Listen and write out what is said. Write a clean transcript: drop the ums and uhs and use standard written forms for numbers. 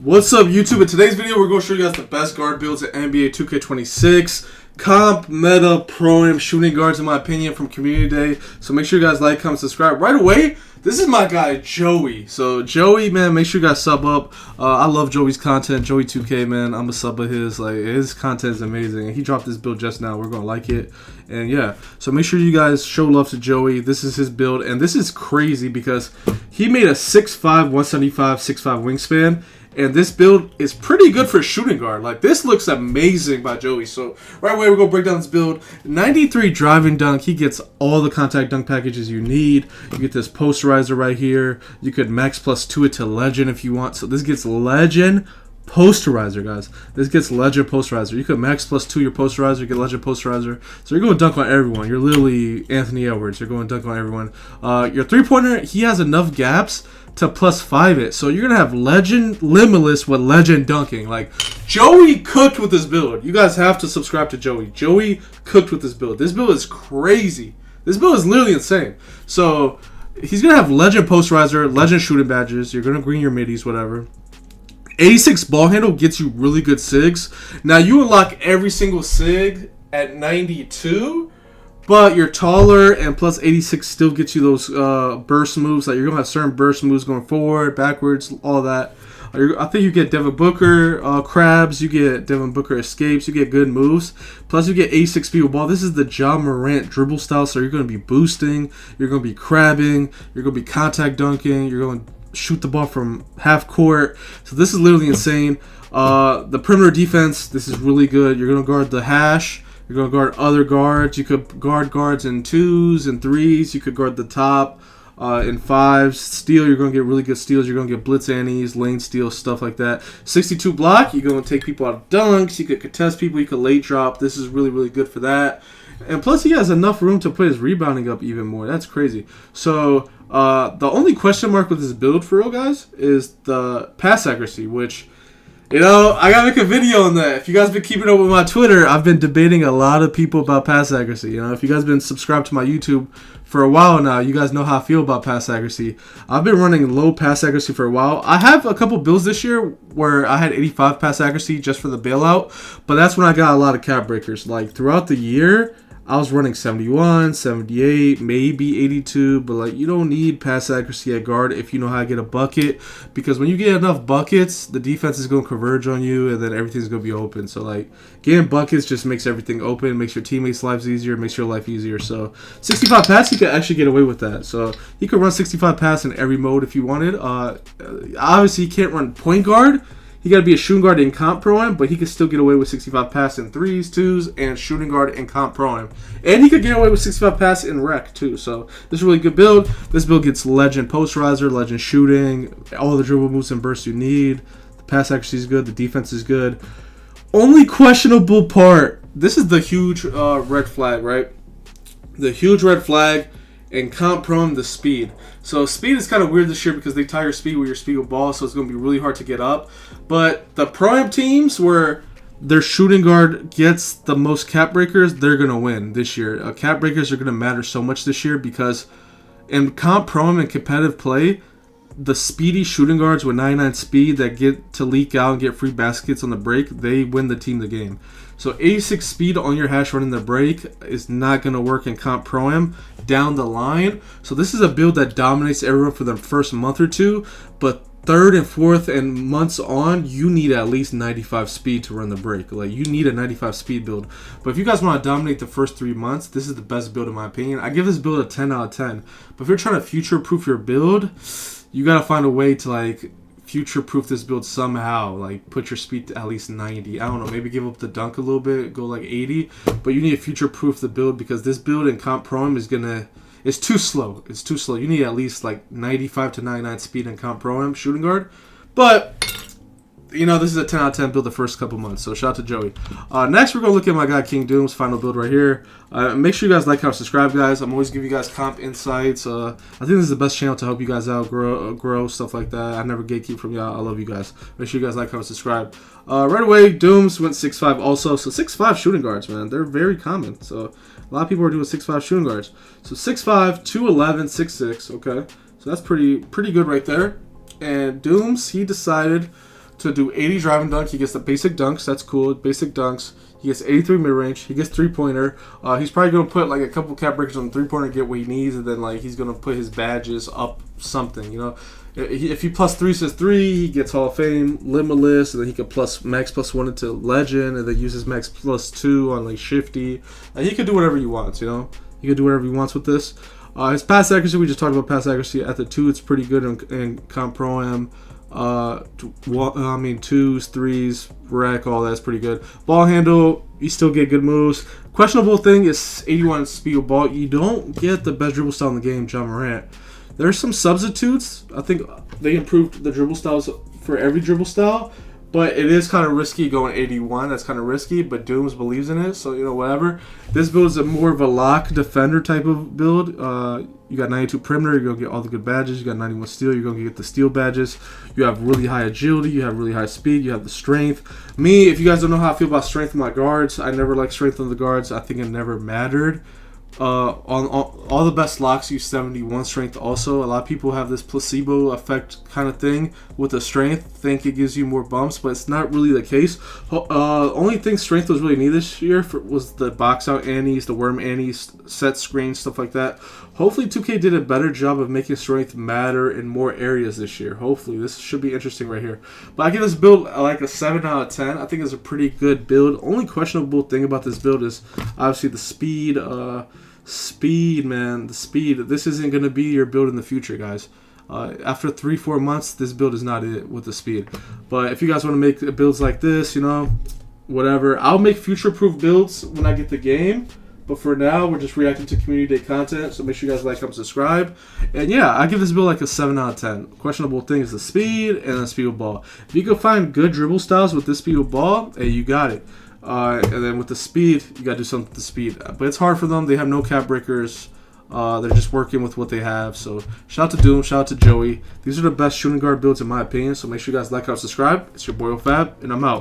What's up, YouTube? In today's video, we're going to show you guys the best guard builds at NBA 2K26. Comp, meta, pro-am shooting guards, in my opinion, from Community Day. So make sure you guys like, comment, subscribe. Right away, this is my guy, Joey. So Joey, man, make sure you guys sub up. I love Joey's content. Joey 2K, man, I'm a sub of his. Like, his content is amazing. And he dropped this build just now. We're going to like it. And yeah, so make sure you guys show love to Joey. This is his build. And this is crazy because he made a 6'5", 175, 6'5 wingspan. And this build is pretty good for a shooting guard. Like, this looks amazing by Joey. So, right away, we're going to break down this build. 93 driving dunk. He gets all the contact dunk packages you need. You get this posterizer right here. You could max +2 it to legend if you want. So, this gets legend posterizer, guys. This gets legend posterizer. You could max +2 your posterizer, get legend posterizer. So, you're going to dunk on everyone. You're literally Anthony Edwards. You're going to dunk on everyone. Your three-pointer, he has enough gaps to +5 it. So you're going to have legend limitless with legend dunking. Like, Joey cooked with this build. You guys have to subscribe to Joey. Joey cooked with this build. This build is crazy. This build is literally insane. So he's going to have legend posterizer, legend shooting badges. You're going to green your middies, whatever. 86 ball handle gets you really good SIGs. Now you unlock every single SIG at 92. But you're taller, and plus 86 still gets you those burst moves. Like, you're going to have certain burst moves going forward, backwards, all that. I think you get Devin Booker crabs, you get Devin Booker escapes, you get good moves. Plus you get 86 speed with ball. This is the Ja Morant dribble style, so you're going to be boosting, you're going to be crabbing, you're going to be contact dunking, you're going to shoot the ball from half court. So this is literally insane. The perimeter defense, this is really good. You're going to guard the hash. You're going to guard other guards. You could guard guards in 2s and 3s. You could guard the top in 5s. Steal, you're going to get really good steals. You're going to get blitz annies, lane steals, stuff like that. 62 block, you're going to take people out of dunks. You could contest people. You could late drop. This is really, really good for that. And plus, he has enough room to put his rebounding up even more. That's crazy. So, the only question mark with this build, for real, guys, is the pass accuracy, which, you know, I gotta make a video on that. If you guys been keeping up with my Twitter, I've been debating a lot of people about pass accuracy. You know, if you guys been subscribed to my YouTube for a while now, you guys know how I feel about pass accuracy. I've been running low pass accuracy for a while. I have a couple builds this year where I had 85 pass accuracy just for the bailout, but that's when I got a lot of cap breakers. Like, throughout the year, I was running 71, 78, maybe 82, but like, you don't need pass accuracy at guard if you know how to get a bucket, because when you get enough buckets, the defense is going to converge on you, and then everything's going to be open. So like, getting buckets just makes everything open, makes your teammates' lives easier, makes your life easier. So 65 pass, you could actually get away with that. So you could run 65 pass in every mode if you wanted. Obviously, you can't run point guard. He got to be a shooting guard in comp pro-am, but he could still get away with 65 pass in 3s, 2s, and shooting guard in comp pro-am. And he could get away with 65 pass in rec, too. So this is a really good build. This build gets legend posterizer, legend shooting, all the dribble moves and bursts you need. The pass accuracy is good. The defense is good. Only questionable part, this is the huge red flag, right? The huge red flag. And comp pro-am, the speed. So speed is kind of weird this year because they tie your speed with your speed with ball, so it's going to be really hard to get up. But the pro-am teams where their shooting guard gets the most cap breakers, they're going to win this year. Cap breakers are going to matter so much this year because in comp pro-am and competitive play, the speedy shooting guards with 99 speed that get to leak out and get free baskets on the break, they win the team the game. So 86 speed on your hash running the break is not going to work in comp pro-am down the line. So this is a build that dominates everyone for the first month or two, but third and fourth and months on, you need at least 95 speed to run the break. Like, you need a 95 speed build. But if you guys want to dominate the first 3 months, this is the best build in my opinion. I give this build a 10 out of 10. But if you're trying to future-proof your build, you got to find a way to, like, future-proof this build somehow. Like, put your speed to at least 90. I don't know, maybe give up the dunk a little bit, go like 80. But you need to future-proof the build because this build in comp pro-am is going to... It's too slow. It's too slow. You need at least like 95 to 99 speed in comp pro-am shooting guard. But, you know, this is a 10 out of 10 build the first couple months. So shout out to Joey. Next, we're going to look at my guy King Doom's final build right here. Make sure you guys like, comment, subscribe, guys. I'm always giving you guys comp insights. I think this is the best channel to help you guys out, grow stuff like that. I never gatekeep from y'all. I love you guys. Make sure you guys like, comment, subscribe. Right away, Dooms went 6'5" also. So 6'5" shooting guards, man. They're very common. So a lot of people are doing 6'5" shooting guards. So 6'5", 211, 6'6". Okay, so that's pretty good right there. And Dooms, he decided to do 80 driving dunk. He gets the basic dunks. That's cool. Basic dunks. He gets 83 mid-range. He gets three-pointer. He's probably going to put like a couple cap breakers on the three-pointer to get what he needs, and then like he's going to put his badges up something, you know. If he plus 3 says 3, he gets Hall of Fame, limitless, and then he could plus max +1 into legend, and then uses max +2 on like shifty. He could do whatever he wants, you know. He could do whatever he wants with this. His pass accuracy, we just talked about pass accuracy. At the 2, it's pretty good in Comp Pro-Am. Twos, threes, rack, all that's pretty good. Ball handle, you still get good moves. Questionable thing is 81 speed of ball. You don't get the best dribble style in the game, Ja Morant. There's some substitutes. I think they improved the dribble styles for every dribble style, but it is kind of risky going 81. That's kind of risky, but Dooms believes in it, so, you know, whatever. This build is more of a lock defender type of build. You got 92 perimeter, you're going to get all the good badges. You got 91 steal, you're going to get the steal badges. You have really high agility, you have really high speed, you have the strength. Me, if you guys don't know how I feel about strength of my guards, I never liked strength of the guards. I think it never mattered. On all the best locks use 71 strength also. A lot of people have this placebo effect kind of thing with the strength, think it gives you more bumps, but it's not really the case. Only thing strength was really needed this year was the box out annies, the worm annies, set screens, stuff like that. Hopefully 2K did a better job of making strength matter in more areas this year. Hopefully this should be interesting right here. But I give this build like a 7 out of 10. I think it's a pretty good build. Only questionable thing about this build is obviously the speed. Speed, man, the speed. This isn't going to be your build in the future, guys. After 3-4 months, this build is not it with the speed. But if you guys want to make builds like this, you know, whatever. I'll make future-proof builds when I get the game. But for now, we're just reacting to community day content. So make sure you guys like, comment, subscribe. And yeah, I give this build like a 7 out of 10. Questionable thing is the speed and the speed of ball. If you can find good dribble styles with this speed of ball, hey, you got it. And then with the speed, you got to do something with the speed. But it's hard for them. They have no cap breakers. They're just working with what they have. So shout out to Doom. Shout out to Joey. These are the best shooting guard builds in my opinion. So make sure you guys like, comment, subscribe. It's your boy OFab, and I'm out.